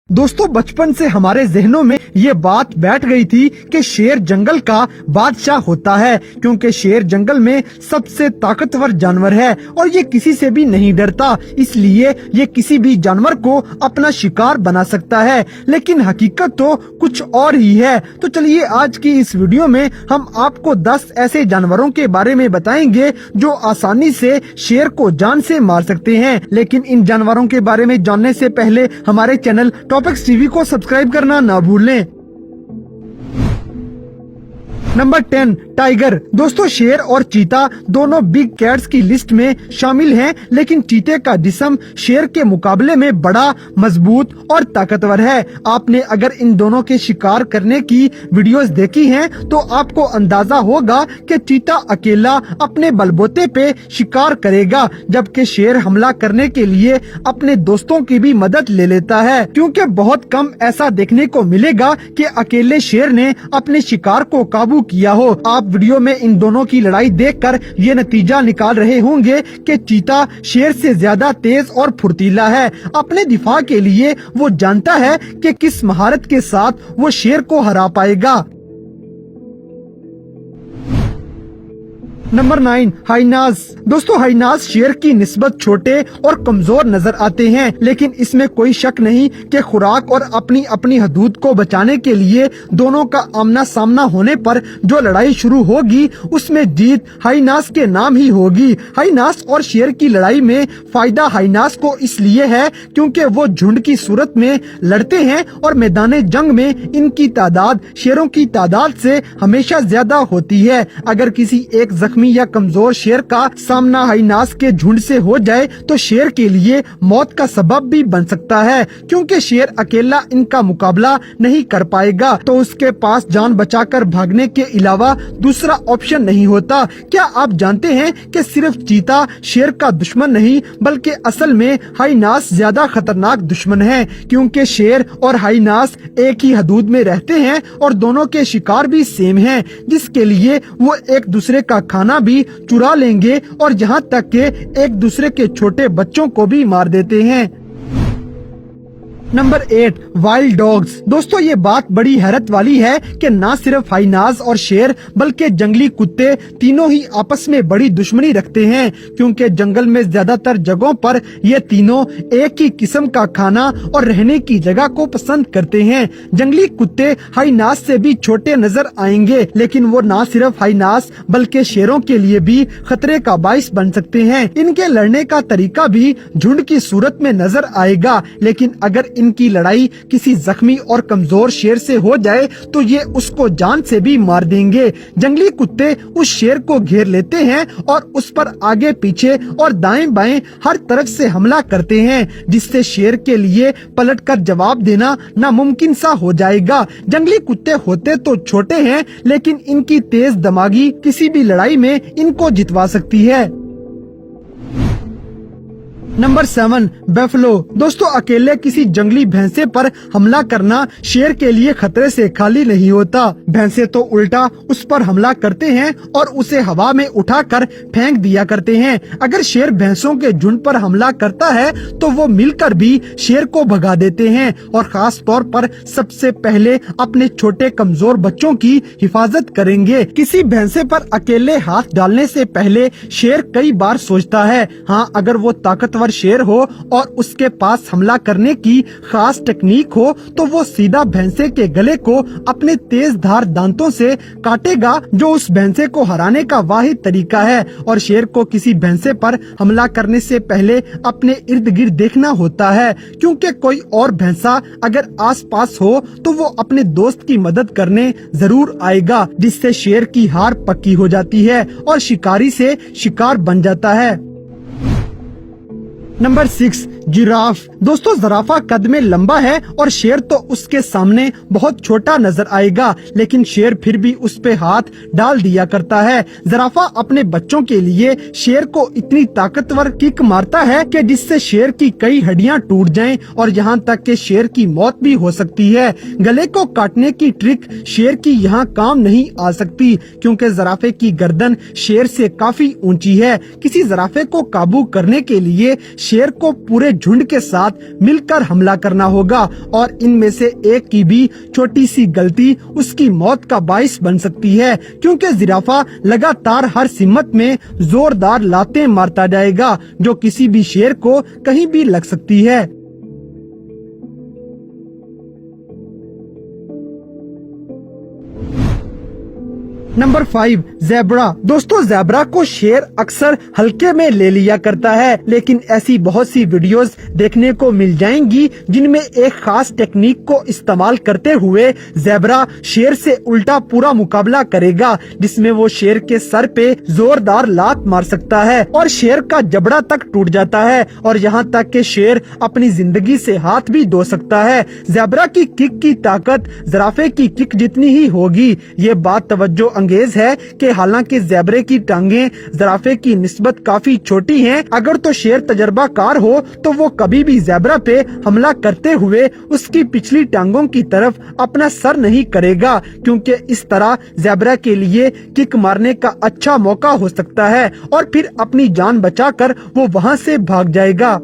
दोस्तों बचपन से हमारे जहनों में ये बात बैठ गई थी कि शेर जंगल का बादशाह होता है, क्योंकि शेर जंगल में सबसे ताकतवर जानवर है और ये किसी से भी नहीं डरता, इसलिए ये किसी भी जानवर को अपना शिकार बना सकता है। लेकिन हकीकत तो कुछ और ही है। तो चलिए आज की इस वीडियो में हम आपको 10 ऐसे जानवरों के बारे में बताएंगे जो आसानी से शेर को जान से मार सकते हैं। लेकिन इन जानवरों के बारे में जानने से पहले हमारे चैनल टॉपिक्स टीवी को सब्सक्राइब करना ना भूलें। Number 10 tiger. दोस्तों शेर और चीता दोनों बिग कैट्स की लिस्ट में शामिल हैं, लेकिन चीते का जिस्म शेर के मुकाबले में बड़ा, मजबूत और ताकतवर है। आपने अगर इन दोनों के शिकार करने की वीडियोस देखी हैं, तो आपको अंदाजा होगा कि चीता अकेला अपने बलबूते पे शिकार करेगा, जबकि शेर हमला करने के लिए अपने दोस्तों की भी मदद ले लेता है, क्योंकि बहुत कम ऐसा देखने को मिलेगा कि अकेले शेर ने अपने शिकार को काबू किया हो। आप वीडियो में इन दोनों की लड़ाई देखकर ये नतीजा निकाल रहे होंगे कि चीता शेर से ज्यादा तेज और फुर्तीला है। अपने दिफा के लिए वो जानता है कि किस महारत के साथ वो शेर को हरा पाएगा। Number 9 hyenas. दोस्तों हाइनास शेर की निस्बत छोटे और कमजोर नजर आते हैं, लेकिन इसमें कोई शक नहीं कि खुराक और अपनी अपनी हदूद को बचाने के लिए दोनों का आमना सामना होने पर जो लड़ाई शुरू होगी उसमें जीत हाइनास के नाम ही होगी। हाइनास और शेर की लड़ाई में फायदा हाइनास को इसलिए है क्योंकि वो झुंड की सूरत में लड़ते हैं और मैदान जंग में इनकी तादाद शेरों की तादाद से हमेशा ज्यादा होती है। अगर किसी एक जख्मी या कमजोर शेर का सामना हाइनास के झुंड से हो जाए तो शेर के लिए मौत का सबब भी बन सकता है, क्योंकि शेर अकेला इनका मुकाबला नहीं कर पाएगा, तो उसके पास जान बचाकर भागने के अलावा दूसरा ऑप्शन नहीं होता। क्या आप जानते हैं कि सिर्फ चीता शेर का दुश्मन नहीं, बल्कि असल में हाइनास ज्यादा खतरनाक दुश्मन है, क्योंकि शेर और हाइनास एक ही हदूद में रहते हैं और दोनों के शिकार भी सेम हैं, जिसके लिए वो एक दूसरे का खाना भी चुरा लेंगे और यहाँ तक के एक दूसरे के छोटे बच्चों को भी मार देते हैं। Number 8 wild dogs. दोस्तों ये बात बड़ी हैरत वाली है कि ना सिर्फ हाइनास और शेर बल्कि जंगली कुत्ते तीनों ही आपस में बड़ी दुश्मनी रखते हैं, क्योंकि जंगल में ज्यादातर जगहों पर ये तीनों एक ही किस्म का खाना और रहने की जगह को पसंद करते हैं। जंगली कुत्ते हाइनास से भी छोटे नजर आएंगे, लेकिन वो ना सिर्फ हाइनास बल्कि शेरों के लिए भी खतरे का बाइस बन सकते हैं। इनके लड़ने का तरीका भी झुंड की सूरत में नजर आएगा, लेकिन अगर इनकी लड़ाई किसी जख्मी और कमजोर शेर से हो जाए तो ये उसको जान से भी मार देंगे। जंगली कुत्ते उस शेर को घेर लेते हैं और उस पर आगे पीछे और दाएं बाएं हर तरफ से हमला करते हैं, जिससे शेर के लिए पलटकर जवाब देना नामुमकिन सा हो जाएगा। जंगली कुत्ते होते तो छोटे हैं, लेकिन इनकी तेज दिमागी किसी भी लड़ाई में इनको जितवा सकती है। नंबर 7 बेफलो। दोस्तों अकेले किसी जंगली भैंसे पर हमला करना शेर के लिए खतरे से खाली नहीं होता। भैंसे तो उल्टा उस पर हमला करते हैं और उसे हवा में उठाकर फेंक दिया करते हैं। अगर शेर भैंसों के झुंड पर हमला करता है तो वो मिलकर भी शेर को भगा देते हैं, और खास तौर पर सबसे पहले अपने छोटे कमजोर बच्चों की हिफाजत करेंगे। किसी भैंसे पर अकेले हाथ डालने से पहले शेर कई बार सोचता है। हाँ, अगर वो ताकतवर शेर हो और उसके पास हमला करने की खास टेक्निक हो तो वो सीधा भैंसे के गले को अपने तेज धार दांतों से काटेगा, जो उस भैंसे को हराने का वाहिद तरीका है। और शेर को किसी भैंसे पर हमला करने से पहले अपने इर्द गिर्द देखना होता है, क्योंकि कोई और भैंसा अगर आस पास हो तो वो अपने दोस्त की मदद करने जरूर आएगा, जिससे शेर की हार पक्की हो जाती है और शिकारी से शिकार बन जाता है। Number 6 giraffe. दोस्तों जराफा कद में लंबा है और शेर तो उसके सामने बहुत छोटा नजर आएगा, लेकिन शेर फिर भी उस पे हाथ डाल दिया करता है। जराफा अपने बच्चों के लिए शेर को इतनी ताकतवर किक मारता है कि जिससे शेर की कई हड्डियां टूट जाएं और यहाँ तक कि शेर की मौत भी हो सकती है। गले को काटने की ट्रिक शेर की यहाँ काम नहीं आ सकती, क्योंकि जराफे की गर्दन शेर से काफी ऊंची है। किसी जराफे को काबू करने के लिए शेर को पूरे झुंड के साथ मिलकर हमला करना होगा और इनमें से एक की भी छोटी सी गलती उसकी मौत का बाइस बन सकती है, क्योंकि जिराफा लगातार हर सिमत में जोरदार लातें मारता जाएगा जो किसी भी शेर को कहीं भी लग सकती है। Number 5, zebra. दोस्तों, ज़ेब्रा को शेर अक्सर हल्के में ले लिया करता है, लेकिन ऐसी बहुत सी वीडियोस देखने को मिल जाएंगी जिनमें एक खास टेक्निक को इस्तेमाल करते हुए ज़ेब्रा शेर से उल्टा पूरा मुकाबला करेगा, जिसमें वो शेर के सर पे जोरदार लात मार सकता है और शेर का जबड़ा तक टूट जाता है और यहाँ तक कि शेर अपनी जिंदगी से हाथ भी धो सकता है। ज़ेब्रा की किक की ताकत जिराफे की किक जितनी ही होगी। ये बात तवज्जो अंगेज है कि हालांकि ज़ेब्रे की टांगें जिराफे की निस्बत काफी छोटी हैं, अगर तो शेर तजर्बाकार हो तो वो कभी भी ज़ेब्रा पे हमला करते हुए उसकी पिछली टांगों की तरफ अपना सर नहीं करेगा, क्योंकि इस तरह ज़ेब्रा के लिए किक मारने का अच्छा मौका हो सकता है और फिर अपनी जान बचाकर वो वहाँ से भाग जाएगा।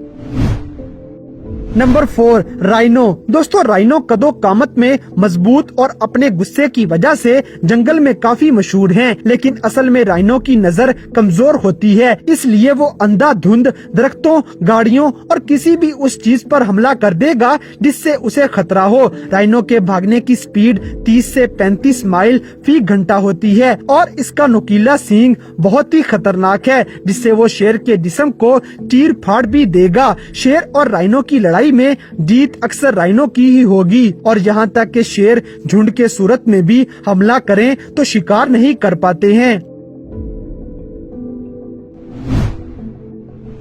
Number 4, rhino. दोस्तों, राइनो कदो कामत में मजबूत और अपने गुस्से की वजह से जंगल में काफी मशहूर हैं, लेकिन असल में राइनो की नजर कमजोर होती है, इसलिए वो अंधाधुंध दरख्तों, गाड़ियों और किसी भी उस चीज पर हमला कर देगा जिससे उसे खतरा हो। राइनो के भागने की स्पीड 30 से 35 माइल फी घंटा होती है और इसका नुकीला सींग बहुत ही खतरनाक है, जिससे वो शेर के जिस्म को चीर फाड़ भी देगा। शेर और राइनो की लड़ाई में जीत अक्सर राइनो की ही होगी और यहाँ तक कि शेर झुंड के सूरत में भी हमला करें तो शिकार नहीं कर पाते हैं।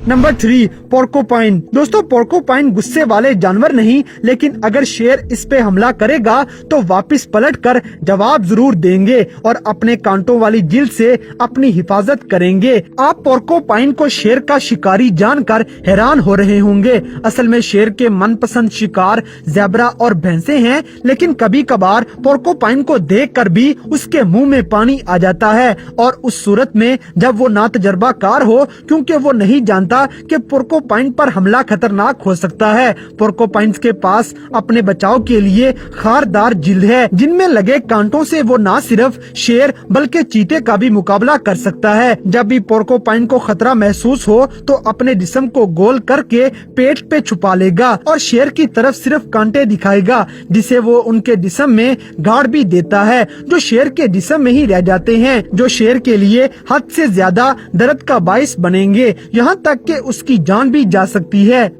नंबर 3, पोर्कोपाइन। दोस्तों, पोर्कोपाइन गुस्से वाले जानवर नहीं, लेकिन अगर शेर इस पे हमला करेगा तो वापस पलटकर जवाब जरूर देंगे और अपने कांटों वाली जिल्द से अपनी हिफाजत करेंगे। आप पोर्कोपाइन को शेर का शिकारी जानकर हैरान हो रहे होंगे। असल में शेर के मनपसंद शिकार ज़ेब्रा और भैंसे हैं, लेकिन कभी कभार पोर्कोपाइन को देखकर भी उसके मुंह में पानी आ जाता है और उस सूरत में जब वो ना तजर्बाकार हो, क्योंकि वो नहीं जानता कि पोर्कोपाइन पर हमला खतरनाक हो सकता है। पोर्कोपाइन्स के पास अपने बचाव के लिए खारदार जिल्द है, जिनमें लगे कांटों से वो न सिर्फ शेर बल्कि चीते का भी मुकाबला कर सकता है। जब भी पोर्कोपाइन को खतरा महसूस हो तो अपने जिस्म को गोल करके पेट पे छुपा लेगा और शेर की तरफ सिर्फ कांटे दिखाएगा, जिसे वो उनके जिस्म में गाड़ भी देता है, जो शेर के जिस्म में ही रह जाते हैं, जो शेर के लिए हद से ज्यादा दर्द का बाइस बनेंगे, यहाँ तक कि उसकी जान भी जा सकती है।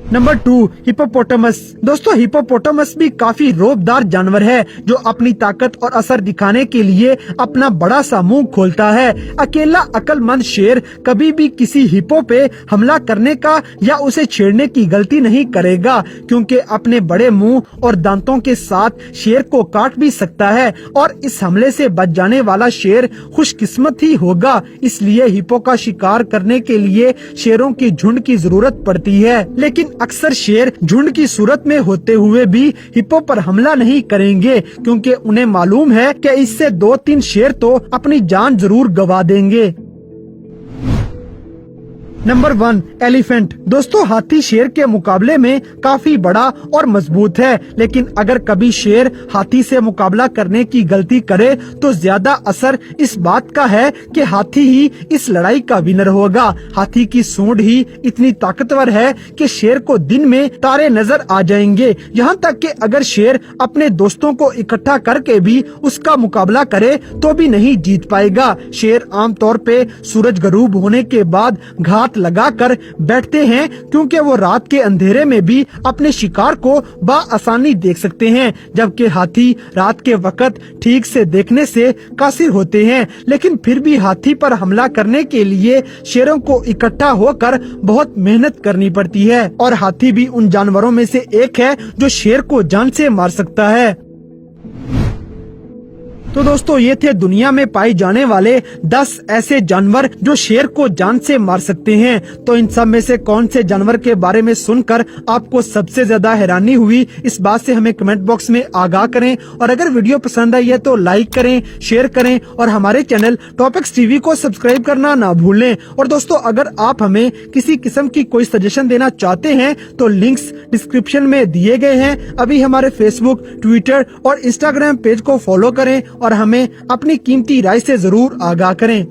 Number 2, hippopotamus. दोस्तों, हिप्पोपोटामस भी काफी रौबदार जानवर है जो अपनी ताकत और असर दिखाने के लिए अपना बड़ा सा मुंह खोलता है। अकेला अक्लमंद शेर कभी भी किसी हिप्पो पे हमला करने का या उसे छेड़ने की गलती नहीं करेगा, क्योंकि अपने बड़े मुंह और दांतों के साथ शेर को काट भी सकता है और इस हमले से बच जाने वाला शेर खुशकिस्मत ही होगा। इसलिए हिप्पो का शिकार करने के लिए शेरों की झुंड की जरूरत पड़ती है, लेकिन अक्सर शेर झुंड की सूरत में होते हुए भी हिप्पो पर हमला नहीं करेंगे, क्योंकि उन्हें मालूम है कि इससे 2-3 शेर तो अपनी जान जरूर गवा देंगे। Number 1, elephant. दोस्तों, हाथी शेर के मुकाबले में काफी बड़ा और मजबूत है, लेकिन अगर कभी शेर हाथी से मुकाबला करने की गलती करे तो ज्यादा असर इस बात का है कि हाथी ही इस लड़ाई का विनर होगा। हाथी की सूंड ही इतनी ताकतवर है कि शेर को दिन में तारे नजर आ जाएंगे। यहाँ तक कि अगर शेर अपने दोस्तों को इकट्ठा करके भी उसका मुकाबला करे तो भी नहीं जीत पाएगा। शेर आमतौर पे सूरज गरूब होने के बाद घात लगाकर बैठते हैं, क्योंकि वो रात के अंधेरे में भी अपने शिकार को बआसानी देख सकते हैं, जबकि हाथी रात के वक्त ठीक से देखने से कासिर होते हैं। लेकिन फिर भी हाथी पर हमला करने के लिए शेरों को इकट्ठा होकर बहुत मेहनत करनी पड़ती है और हाथी भी उन जानवरों में से एक है जो शेर को जान से मार सकता है। तो दोस्तों ये थे दुनिया में पाए जाने वाले 10 ऐसे जानवर जो शेर को जान से मार सकते हैं। तो इन सब में से कौन से जानवर के बारे में सुनकर आपको सबसे ज्यादा हैरानी हुई, इस बात से हमें कमेंट बॉक्स में आगाह करें। और अगर वीडियो पसंद आई है तो लाइक करें, शेयर करें और हमारे चैनल टॉपिक्स टीवी को सब्सक्राइब करना ना भूलें। और दोस्तों अगर आप हमें किसी किस्म की कोई सजेशन देना चाहते हैं तो लिंक्स डिस्क्रिप्शन में दिए गए हैं। अभी हमारे फेसबुक, ट्विटर और इंस्टाग्राम पेज को फॉलो करें और हमें अपनी कीमती राय से जरूर आगाह करें।